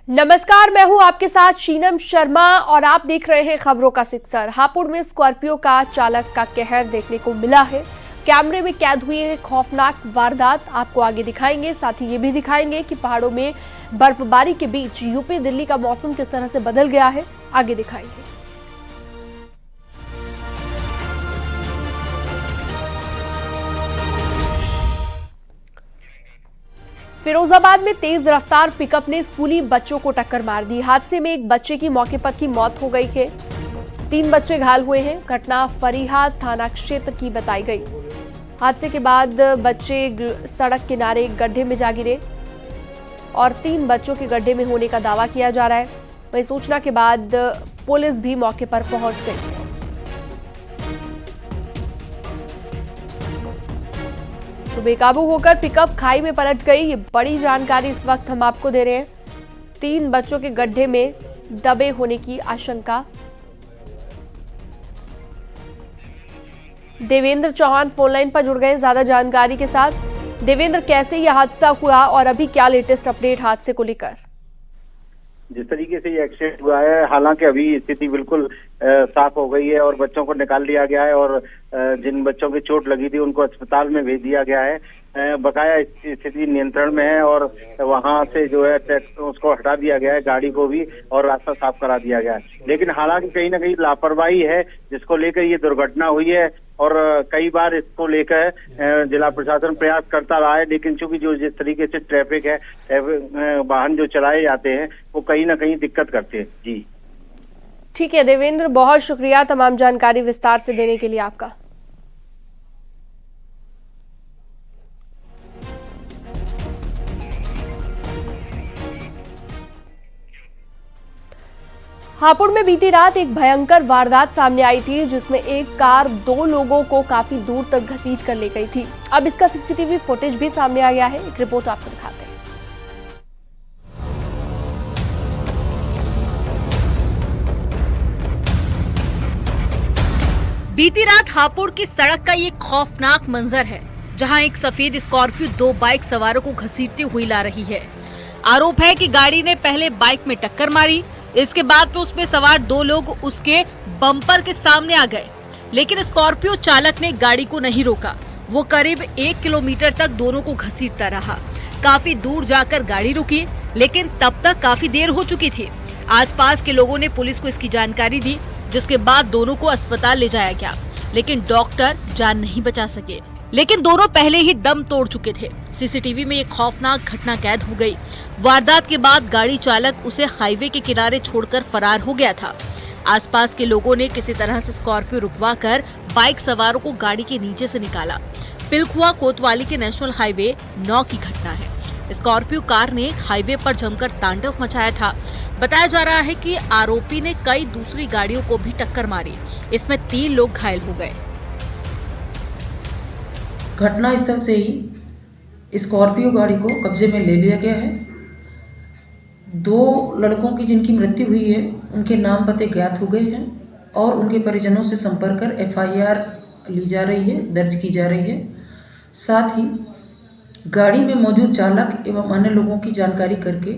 नमस्कार, मैं हूं आपके साथ शीनम शर्मा और आप देख रहे हैं खबरों का सिक्सर। हापुड़ में स्कॉर्पियो का चालक का कहर देखने को मिला है। कैमरे में कैद हुई है खौफनाक वारदात, आपको आगे दिखाएंगे। साथ ही ये भी दिखाएंगे कि पहाड़ों में बर्फबारी के बीच यूपी दिल्ली का मौसम किस तरह से बदल गया है, आगे दिखाएंगे। फिरोजाबाद में तेज रफ्तार पिकअप ने स्कूली बच्चों को टक्कर मार दी। हादसे में एक बच्चे की मौके पर की मौत हो गई है, 3 बच्चे घायल हुए हैं। घटना फरीहाद थाना क्षेत्र की बताई गई। हादसे के बाद बच्चे सड़क किनारे गड्ढे में जा गिरे और 3 बच्चों के गड्ढे में होने का दावा किया जा रहा है। वहीं सूचना के बाद पुलिस भी मौके पर पहुंच गई। तो बेकाबू होकर पिकअप खाई में पलट गई। ये बड़ी जानकारी इस वक्त हम आपको दे रहे हैं। 3 बच्चों के गड्ढे में दबे होने की आशंका। देवेंद्र चौहान फोनलाइन पर जुड़ गए ज्यादा जानकारी के साथ। देवेंद्र, कैसे यह हादसा हुआ और अभी क्या लेटेस्ट अपडेट हादसे को लेकर? जिस तरीके से ये एक्सीडेंट हुआ है, हालांकि अभी स्थिति बिल्कुल साफ हो गई है और बच्चों को निकाल लिया गया है और जिन बच्चों की चोट लगी थी उनको अस्पताल में भेज दिया गया है। बकाया स्थिति नियंत्रण में है और वहां से जो है उसको हटा दिया गया है, गाड़ी को भी, और रास्ता साफ करा दिया गया है। लेकिन हालांकि कहीं ना कहीं लापरवाही है जिसको लेकर ये दुर्घटना हुई है और कई बार इसको लेकर जिला प्रशासन प्रयास करता रहा है, लेकिन चूंकि जो जिस तरीके से ट्रैफिक है, वाहन जो चलाए जाते हैं वो कहीं ना कहीं दिक्कत करते हैं। जी ठीक है देवेंद्र, बहुत शुक्रिया तमाम जानकारी विस्तार से देने के लिए आपका। हापुड़ में बीती रात एक भयंकर वारदात सामने आई थी, जिसमें एक कार 2 लोगों को काफी दूर तक घसीट कर ले गई थी। अब इसका सीसीटीवी फुटेज भी सामने आ गया है। एक रिपोर्ट आपको दिखाते हैं। बीती रात हापुड़ की सड़क का ये खौफनाक मंजर है, जहां एक सफेद स्कॉर्पियो 2 बाइक सवारों को घसीटती हुई ला रही है। आरोप है कि गाड़ी ने पहले बाइक में टक्कर मारी, इसके बाद उसमें सवार 2 लोग उसके बम्पर के सामने आ गए, लेकिन स्कॉर्पियो चालक ने गाड़ी को नहीं रोका। वो करीब 1 किलोमीटर तक दोनों को घसीटता रहा। काफी दूर जाकर गाड़ी रुकी, लेकिन तब तक काफी देर हो चुकी थी। आसपास के लोगों ने पुलिस को इसकी जानकारी दी, जिसके बाद दोनों को अस्पताल ले जाया गया, लेकिन डॉक्टर जान नहीं बचा सके। लेकिन दोनों पहले ही दम तोड़ चुके थे। सीसीटीवी में एक खौफनाक घटना कैद हो गई। वारदात के बाद गाड़ी चालक उसे हाईवे के किनारे छोड़कर फरार हो गया था। आसपास के लोगों ने किसी तरह से स्कॉर्पियो रुकवाकर बाइक सवारों को गाड़ी के नीचे से निकाला। पिलखुआ कोतवाली के नेशनल हाईवे 9 की घटना है। स्कॉर्पियो कार ने हाईवे पर जमकर तांडव मचाया था। बताया जा रहा है कि आरोपी ने कई दूसरी गाड़ियों को भी टक्कर मारी। इसमें 3 लोग घायल हो गए। घटना स्थल से ही स्कॉर्पियो गाड़ी को कब्जे में ले लिया गया है। 2 लड़कों की जिनकी मृत्यु हुई है, उनके नाम पते ज्ञात हो गए हैं और उनके परिजनों से संपर्क कर FIR ली जा रही है, दर्ज की जा रही है। साथ ही गाड़ी में मौजूद चालक एवं अन्य लोगों की जानकारी करके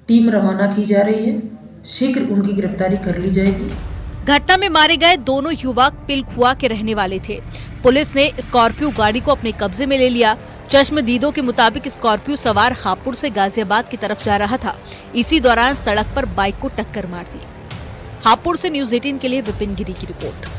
टीम रवाना की जा रही है। शीघ्र उनकी गिरफ्तारी कर ली जाएगी। घटना में मारे गए दोनों युवक पिलखुआ के रहने वाले थे। पुलिस ने स्कॉर्पियो गाड़ी को अपने कब्जे में ले लिया। चश्मदीदों के मुताबिक स्कॉर्पियो सवार हापुड़ से गाजियाबाद की तरफ जा रहा था। इसी दौरान सड़क पर बाइक को टक्कर मार दी। हापुड़ से न्यूज़ 18 के लिए विपिन गिरी की रिपोर्ट।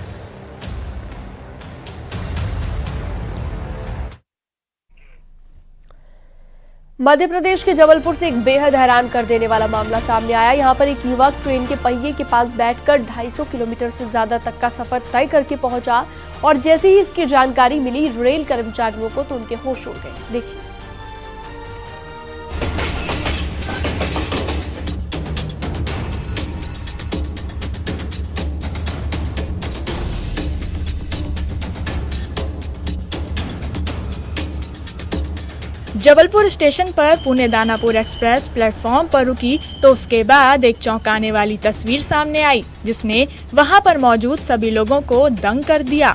मध्य प्रदेश के जबलपुर से एक बेहद हैरान कर देने वाला मामला सामने आया। यहां पर एक युवक ट्रेन के पहिए के पास बैठकर 250 किलोमीटर से ज्यादा तक का सफर तय करके पहुंचा और जैसे ही इसकी जानकारी मिली रेल कर्मचारियों को तो उनके होश उड़ गए। देखिए। जबलपुर स्टेशन पर पुणे दानापुर एक्सप्रेस प्लेटफॉर्म पर रुकी तो उसके बाद एक चौंकाने वाली तस्वीर सामने आई, जिसने वहां पर मौजूद सभी लोगों को दंग कर दिया।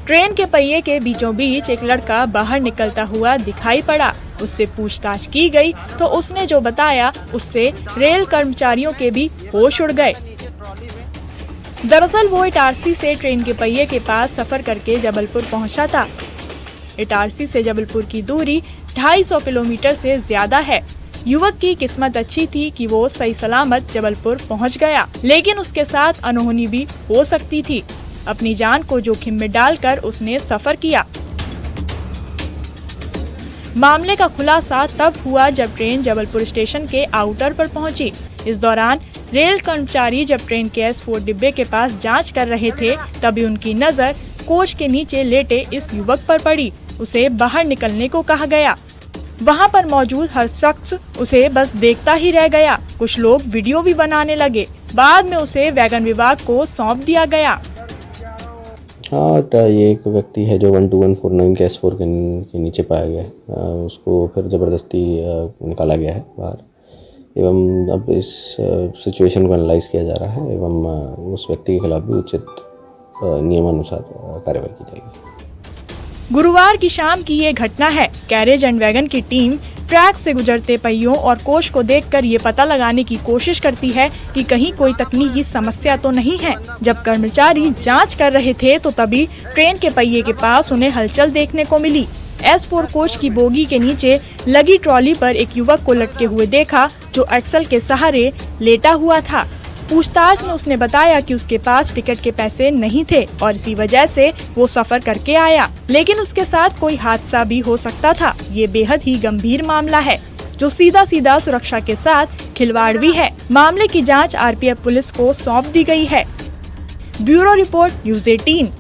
ट्रेन के पहिए के बीचों बीच एक लड़का बाहर निकलता हुआ दिखाई पड़ा। उससे पूछताछ की गई तो उसने जो बताया उससे रेल कर्मचारियों के भी होश उड़ गए। दरअसल वो इटारसी से ट्रेन के पहिए के पास सफर करके जबलपुर पहुंचा था। इटारसी से जबलपुर की दूरी 250 किलोमीटर से ज्यादा है। युवक की किस्मत अच्छी थी कि वो सही सलामत जबलपुर पहुंच गया, लेकिन उसके साथ अनहोनी भी हो सकती थी। अपनी जान को जोखिम में डालकर उसने सफर किया। मामले का खुलासा तब हुआ जब ट्रेन जबलपुर स्टेशन के आउटर पर पहुंची। इस दौरान रेल कर्मचारी जब ट्रेन के S4 डिब्बे के पास जांच कर रहे थे, तभी उनकी नजर कोच के नीचे लेटे इस युवक पर पड़ी। उसे बाहर निकलने को कहा गया। वहां पर मौजूद हर शख्स उसे बस देखता ही रह गया। कुछ लोग वीडियो भी बनाने लगे। बाद में उसे वैगन विभाग को सौंप दिया गया। हाँ, ये एक व्यक्ति है जो 12149 के S4 के नीचे पाया गया है। उसको फिर ज़बरदस्ती निकाला गया है बाहर एवं अब इस सिचुएशन को एनालाइज किया जा रहा है एवं उस व्यक्ति के खिलाफ भी उचित नियमानुसार कार्रवाई की जाएगी। गुरुवार की शाम की ये घटना है। कैरेज एंड वैगन की टीम ट्रैक से गुजरते पहियों और कोच को देखकर ये पता लगाने की कोशिश करती है कि कहीं कोई तकनीकी समस्या तो नहीं है। जब कर्मचारी जांच कर रहे थे तो तभी ट्रेन के पहिए के पास उन्हें हलचल देखने को मिली। S4 कोच की बोगी के नीचे लगी ट्रॉली पर एक युवक को लटके हुए देखा जो एक्सल के सहारे लेटा हुआ था। पूछताछ में उसने बताया कि उसके पास टिकट के पैसे नहीं थे और इसी वजह से वो सफर करके आया, लेकिन उसके साथ कोई हादसा भी हो सकता था। ये बेहद ही गंभीर मामला है जो सीधा सीधा सुरक्षा के साथ खिलवाड़ भी है। मामले की जांच RPF पुलिस को सौंप दी गई है। Bureau report, news 18।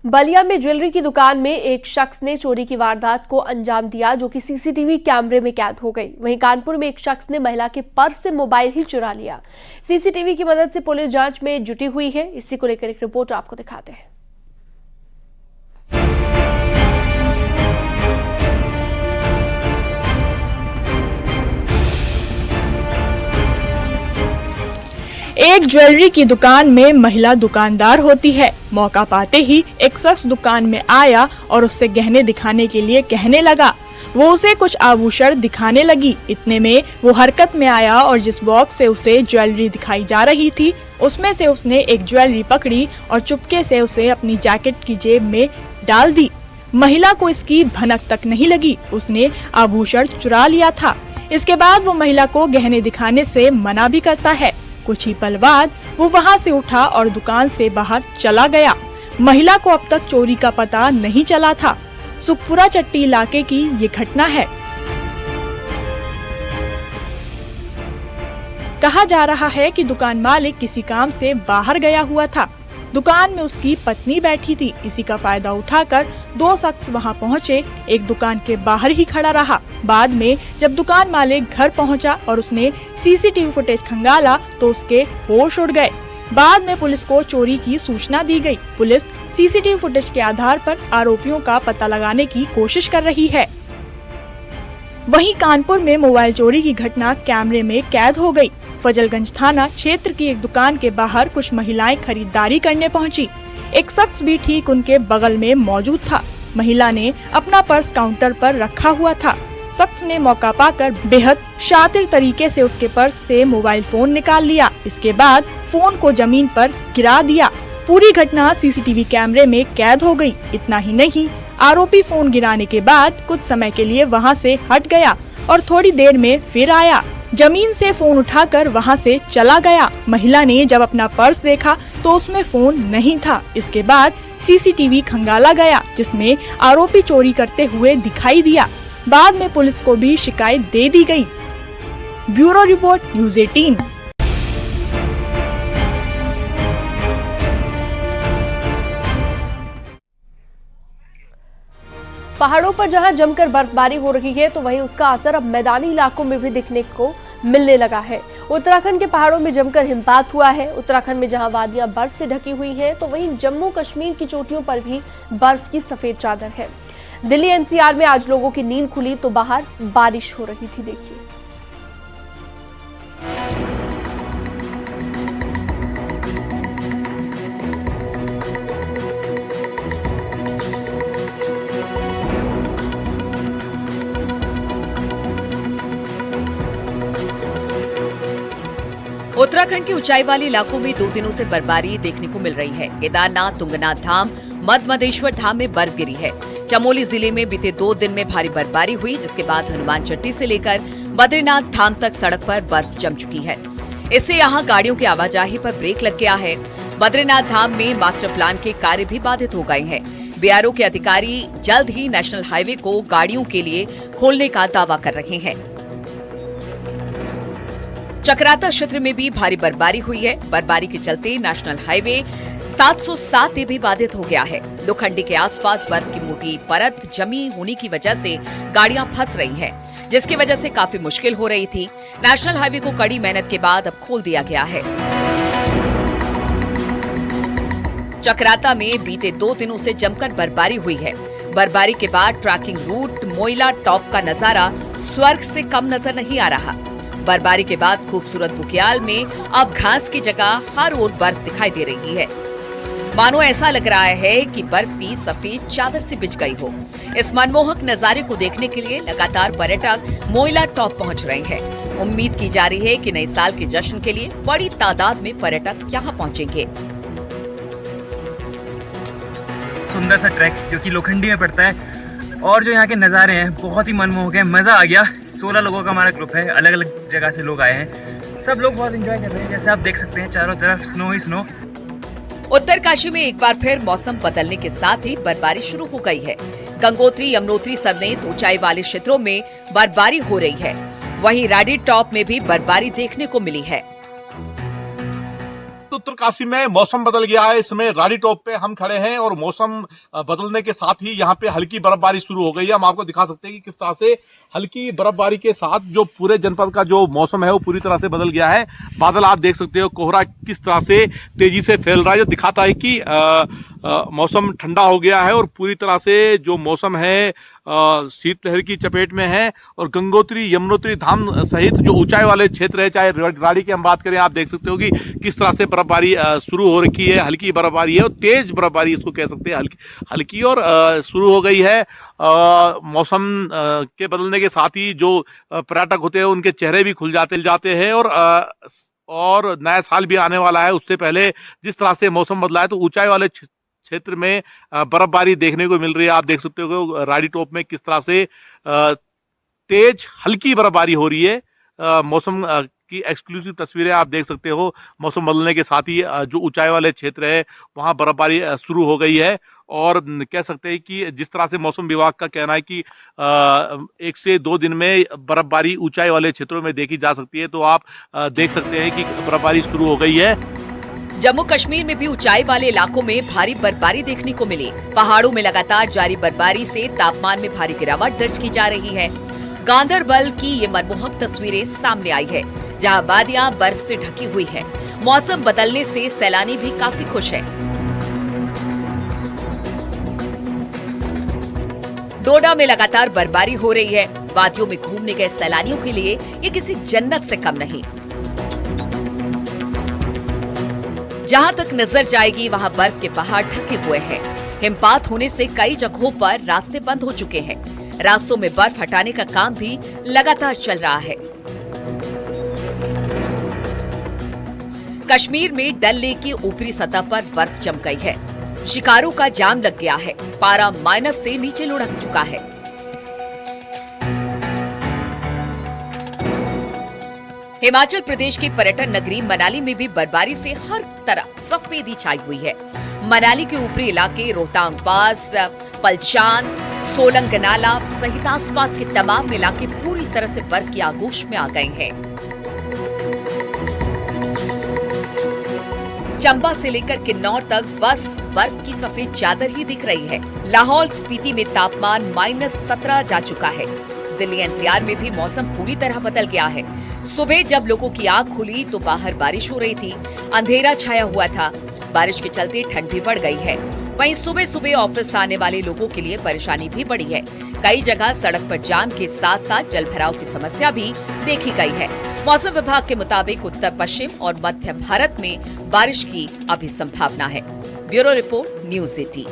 बलिया में ज्वेलरी की दुकान में एक शख्स ने चोरी की वारदात को अंजाम दिया जो कि CCTV कैमरे में कैद हो गई। वहीं कानपुर में एक शख्स ने महिला के पर्स से मोबाइल ही चुरा लिया। CCTV की मदद से पुलिस जांच में जुटी हुई है। इसी को लेकर एक रिपोर्ट आपको दिखाते हैं। एक ज्वेलरी की दुकान में महिला दुकानदार होती है। मौका पाते ही एक शख्स दुकान में आया और उससे गहने दिखाने के लिए कहने लगा। वो उसे कुछ आभूषण दिखाने लगी। इतने में वो हरकत में आया और जिस बॉक्स से उसे ज्वेलरी दिखाई जा रही थी उसमें से उसने एक ज्वेलरी पकड़ी और चुपके से उसे अपनी जैकेट की जेब में डाल दी। महिला को इसकी भनक तक नहीं लगी। उसने आभूषण चुरा लिया था। इसके बाद वो महिला को गहने दिखाने से मना भी करता है। कुछ ही पल बाद वो वहां से उठा और दुकान से बाहर चला गया। महिला को अब तक चोरी का पता नहीं चला था। सुखपुरा चट्टी इलाके की ये घटना है। कहा जा रहा है कि दुकान मालिक किसी काम से बाहर गया हुआ था। दुकान में उसकी पत्नी बैठी थी। इसी का फायदा उठाकर दो शख्स वहां पहुंचे। एक दुकान के बाहर ही खड़ा रहा। बाद में जब दुकान मालिक घर पहुंचा और उसने CCTV फुटेज खंगाला तो उसके होश उड़ गए। बाद में पुलिस को चोरी की सूचना दी गई। पुलिस CCTV फुटेज के आधार पर आरोपियों का पता लगाने की कोशिश कर रही है। वहीं कानपुर में मोबाइल चोरी की घटना कैमरे में कैद हो गई। फजलगंज थाना क्षेत्र की एक दुकान के बाहर कुछ महिलाएं खरीदारी करने पहुंची। एक शख्स भी ठीक उनके बगल में मौजूद था। महिला ने अपना पर्स काउंटर पर रखा हुआ था। शख्स ने मौका पाकर बेहद शातिर तरीके से उसके पर्स से मोबाइल फोन निकाल लिया। इसके बाद फोन को जमीन पर गिरा दिया। पूरी घटना CCTV कैमरे में कैद हो गई। इतना ही नहीं, आरोपी फोन गिराने के बाद कुछ समय के लिए वहां से हट गया और थोड़ी देर में फिर आया। जमीन से फोन उठाकर वहां से चला गया। महिला ने जब अपना पर्स देखा तो उसमें फोन नहीं था। इसके बाद CCTV खंगाला गया जिसमें आरोपी चोरी करते हुए दिखाई दिया। बाद में पुलिस को भी शिकायत दे दी गई। Bureau report, news 18। पहाड़ों पर जहां जमकर बर्फबारी हो रही है तो वहीं उसका असर अब मैदानी इलाकों में भी दिखने को मिलने लगा है। उत्तराखंड के पहाड़ों में जमकर हिमपात हुआ है। उत्तराखंड में जहां वादियां बर्फ से ढकी हुई हैं तो वहीं जम्मू कश्मीर की चोटियों पर भी बर्फ की सफेद चादर है। दिल्ली NCR में आज लोगों की नींद खुली तो बाहर बारिश हो रही थी। देखिए, उत्तराखंड के ऊंचाई वाले इलाकों में 2 दिनों से बर्फबारी देखने को मिल रही है। केदारनाथ, तुंगनाथ धाम, मधेश्वर धाम में बर्फ गिरी है। चमोली जिले में बीते 2 दिन में भारी बर्फबारी हुई, जिसके बाद हनुमान चट्टी से लेकर बद्रीनाथ धाम तक सड़क पर बर्फ जम चुकी है। इससे यहाँ गाड़ियों की आवाजाही पर ब्रेक लग गया है। बद्रीनाथ धाम में मास्टर प्लान के कार्य भी बाधित हो गए हैं। बीआरओ के अधिकारी जल्द ही नेशनल हाईवे को गाड़ियों के लिए खोलने का दावा कर रहे हैं। चकराता क्षेत्र में भी भारी बर्फबारी हुई है। बर्फबारी के चलते नेशनल हाईवे 707 भी बाधित हो गया है। लोखंडी के आसपास बर्फ की मोटी परत जमी होने की वजह से गाड़ियां फंस रही हैं, जिसकी वजह से काफी मुश्किल हो रही थी। नेशनल हाईवे को कड़ी मेहनत के बाद अब खोल दिया गया है। चकराता में बीते 2 दिनों से जमकर बर्फबारी हुई है। बर्फबारी के बाद ट्रैकिंग रूट मोइला टॉप का नजारा स्वर्ग से कम नजर नहीं आ रहा। बर्फबारी के बाद खूबसूरत बुग्याल में अब घास की जगह हर ओर बर्फ दिखाई दे रही है। मानो ऐसा लग रहा है कि बर्फ की सफेद चादर से बिछ गई हो। इस मनमोहक नजारे को देखने के लिए लगातार पर्यटक मोइला टॉप पहुंच रहे हैं। उम्मीद की जा रही है कि नए साल के जश्न के लिए बड़ी तादाद में पर्यटक यहां पहुंचेंगे। सुंदर सा ट्रैक जो कि लोखंडी में पड़ता है और जो यहाँ के नज़ारे हैं बहुत ही मनमोहक है। मज़ा आ गया। 16 लोगों का हमारा ग्रुप है, अलग अलग जगह से लोग आए हैं। सब लोग बहुत एंजॉय कर रहे हैं। जैसे आप देख सकते हैं चारों तरफ स्नो ही स्नो। उत्तरकाशी में एक बार फिर मौसम बदलने के साथ ही बर्फबारी शुरू हो गई है। गंगोत्री, यमुनोत्री समेत ऊंचाई वाले क्षेत्रों में बर्फबारी हो रही है। वहीं राडी टॉप में भी बर्फबारी देखने को मिली है। उत्तरकाशी में मौसम बदल गया है। इसमें राडी टॉप पे हम खड़े हैं और मौसम बदलने के साथ ही यहाँ पे हल्की बर्फबारी शुरू हो गई है। हम आपको दिखा सकते हैं कि किस तरह से हल्की बर्फबारी के साथ जो पूरे जनपद का जो मौसम है वो पूरी तरह से बदल गया है। बादल आप देख सकते हो, कोहरा किस तरह से तेजी से फैल रहा है, जो दिखाता है कि मौसम ठंडा हो गया है और पूरी तरह से जो मौसम है शीतलहर की चपेट में है। और गंगोत्री, यमुनोत्री धाम सहित जो ऊंचाई वाले क्षेत्र है, चाहे राड़ी की हम बात करें, आप देख सकते हो कि किस तरह से बर्फबारी शुरू हो रखी है। हल्की बर्फबारी है और तेज बर्फबारी इसको कह सकते हैं, हल्की और शुरू हो गई है। मौसम के बदलने के साथ ही जो पर्यटक होते हैं उनके चेहरे भी खुल जाते हैं और नया साल भी आने वाला है। उससे पहले जिस तरह से मौसम बदला है तो ऊंचाई वाले क्षेत्र में बर्फबारी देखने को मिल रही है। आप देख सकते हो राडी टॉप में किस तरह से तेज हल्की बर्फबारी हो रही है। मौसम की एक्सक्लूसिव तस्वीरें आप देख सकते हो। मौसम बदलने के साथ ही जो ऊंचाई वाले क्षेत्र है वहां बर्फबारी शुरू हो गई है। और कह सकते हैं कि जिस तरह से मौसम विभाग का कहना है कि 1 से 2 दिन में बर्फबारी ऊंचाई वाले क्षेत्रों में देखी जा सकती है, तो आप देख सकते हैं कि बर्फबारी शुरू हो गई है। जम्मू कश्मीर में भी ऊंचाई वाले इलाकों में भारी बर्फबारी देखने को मिली। पहाड़ों में लगातार जारी बर्फबारी से तापमान में भारी गिरावट दर्ज की जा रही है। गांदरबल की ये मनमोहक तस्वीरें सामने आई है, जहां वादियां बर्फ से ढकी हुई है। मौसम बदलने से सैलानी भी काफी खुश है। डोडा में लगातार बर्फबारी हो रही है। वादियों में घूमने गए सैलानियों के लिए ये किसी जन्नत से कम नहीं। जहां तक नजर जाएगी वहां बर्फ के पहाड़ ढके हुए हैं। हिमपात होने से कई जगहों पर रास्ते बंद हो चुके हैं। रास्तों में बर्फ हटाने का काम भी लगातार चल रहा है। कश्मीर में डल लेक की ऊपरी सतह पर बर्फ जम गई है। शिकारों का जाम लग गया है। पारा माइनस से नीचे लुढ़क चुका है। हिमाचल प्रदेश की पर्यटन नगरी मनाली में भी बर्फबारी से हर तरफ सफेदी छाई हुई है। मनाली के ऊपरी इलाके रोहतांग पास, पलचान, सोलंग नाला सहित आसपास के तमाम इलाके पूरी तरह से बर्फ की आगोश में आ गए हैं। चंबा से लेकर किन्नौर तक बस बर्फ की सफेद चादर ही दिख रही है। लाहौल स्पीति में तापमान -17 जा चुका है। दिल्ली एनसीआर में भी मौसम पूरी तरह बदल गया है। सुबह जब लोगों की आंख खुली तो बाहर बारिश हो रही थी। अंधेरा छाया हुआ था। बारिश के चलते ठंड भी बढ़ गई है। वहीं सुबह सुबह ऑफिस आने वाले लोगों के लिए परेशानी भी बढ़ी है। कई जगह सड़क पर जाम के साथ साथ जलभराव की समस्या भी देखी गई है। मौसम विभाग के मुताबिक उत्तर पश्चिम और मध्य भारत में बारिश की अभी संभावना है। Bureau report, news 18।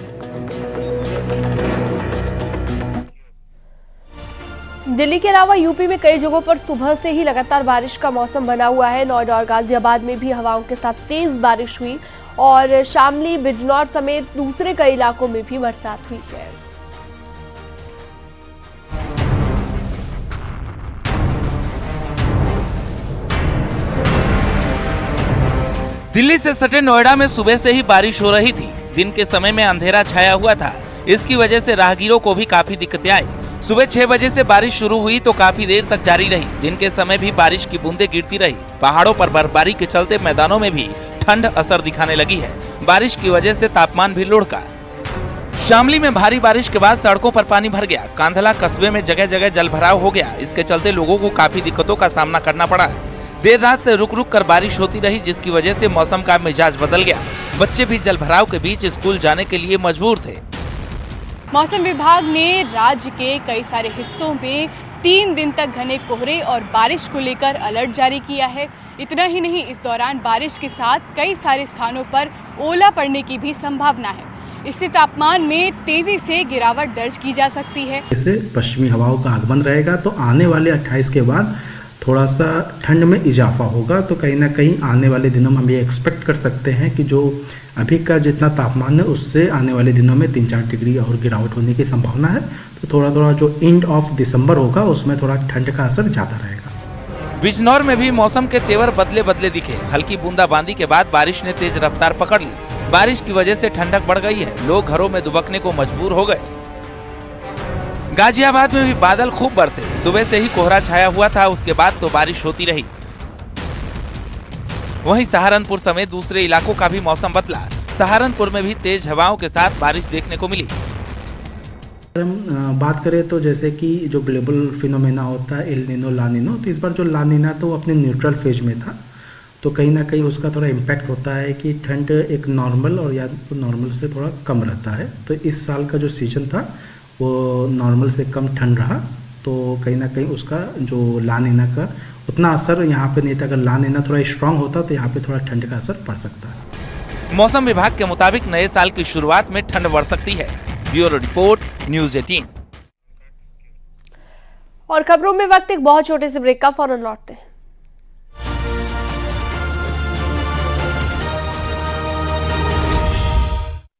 दिल्ली के अलावा यूपी में कई जगहों पर सुबह से ही लगातार बारिश का मौसम बना हुआ है। नोएडा और गाजियाबाद में भी हवाओं के साथ तेज बारिश हुई और शामली, बिजनौर समेत दूसरे कई इलाकों में भी बरसात हुई है। दिल्ली से सटे नोएडा में सुबह से ही बारिश हो रही थी। दिन के समय में अंधेरा छाया हुआ था। इसकी वजह से राहगीरों को भी काफी दिक्कतें आई। सुबह 6 बजे से बारिश शुरू हुई तो काफी देर तक जारी रही। दिन के समय भी बारिश की बूंदें गिरती रही। पहाड़ों पर बर्फबारी के चलते मैदानों में भी ठंड असर दिखाने लगी है। बारिश की वजह से तापमान भी लुढ़का। शामली में भारी बारिश के बाद सड़कों पर पानी भर गया। कांधला कस्बे में जगह जगह जलभराव हो गया। इसके चलते लोगों को काफी दिक्कतों का सामना करना पड़ा। देर रात से रुक रुक कर बारिश होती रही, जिसकी वजह से मौसम का मिजाज बदल गया। बच्चे भी जलभराव के बीच स्कूल जाने के लिए मजबूर थे। मौसम विभाग ने राज्य के कई सारे हिस्सों में 3 दिन तक घने कोहरे और बारिश को लेकर अलर्ट जारी किया है। इतना ही नहीं, इस दौरान बारिश के साथ कई सारे स्थानों पर ओला पड़ने की भी संभावना है। इससे तापमान में तेजी से गिरावट दर्ज की जा सकती है। इससे पश्चिमी हवाओं का आगमन रहेगा तो आने वाले 28 के बाद थोड़ा सा ठंड में इजाफा होगा। तो कहीं ना कहीं आने वाले दिनों में हम ये एक्सपेक्ट कर सकते हैं कि जो अभी का जितना तापमान है उससे आने वाले दिनों में 3-4 डिग्री और गिरावट होने की संभावना है। तो थोड़ा थोड़ा जो एंड ऑफ दिसंबर होगा उसमें थोड़ा ठंड का असर ज़्यादा रहेगा। बिजनौर में भी मौसम के तेवर बदले बदले दिखे। हल्की बूंदाबांदी के बाद बारिश ने तेज रफ्तार पकड़ ली। बारिश की वजह से ठंडक बढ़ गई है। लोग घरों में दुबकने को मजबूर हो गए। गाजियाबाद में भी बादल खूब बरसे। सुबह से ही कोहरा छाया हुआ था, उसके बाद तो बारिश होती रही। वहीं सहारनपुर समेत दूसरे इलाकों का भी मौसम बदला। सहारनपुर में भी तेज हवाओं के साथ बारिश देखने को मिली। हम बात करें तो जैसे कि जो ग्लोबल फिनोमेना होता है एल नीनो ला नीनो, तो इस बार जो ला नीना तो अपने न्यूट्रल फेज में था। तो कहीं ना कहीं उसका थोड़ा इम्पैक्ट होता है कि ठंड एक नॉर्मल और या नॉर्मल से थोड़ा कम रहता है। तो इस साल का जो सीजन था वो नॉर्मल से कम ठंड रहा। तो कहीं ना कहीं उसका जो ला नीना का उतना असर यहाँ पे नहीं था। अगर ला नीना थोड़ा स्ट्रांग होता तो यहाँ पे थोड़ा ठंड का असर पड़ सकता है। मौसम विभाग के मुताबिक नए साल की शुरुआत में ठंड बढ़ सकती है। Bureau report, news 18। और खबरों में वक्त एक बहुत छोटे से ब्रेक का, फौरन लौटते हैं।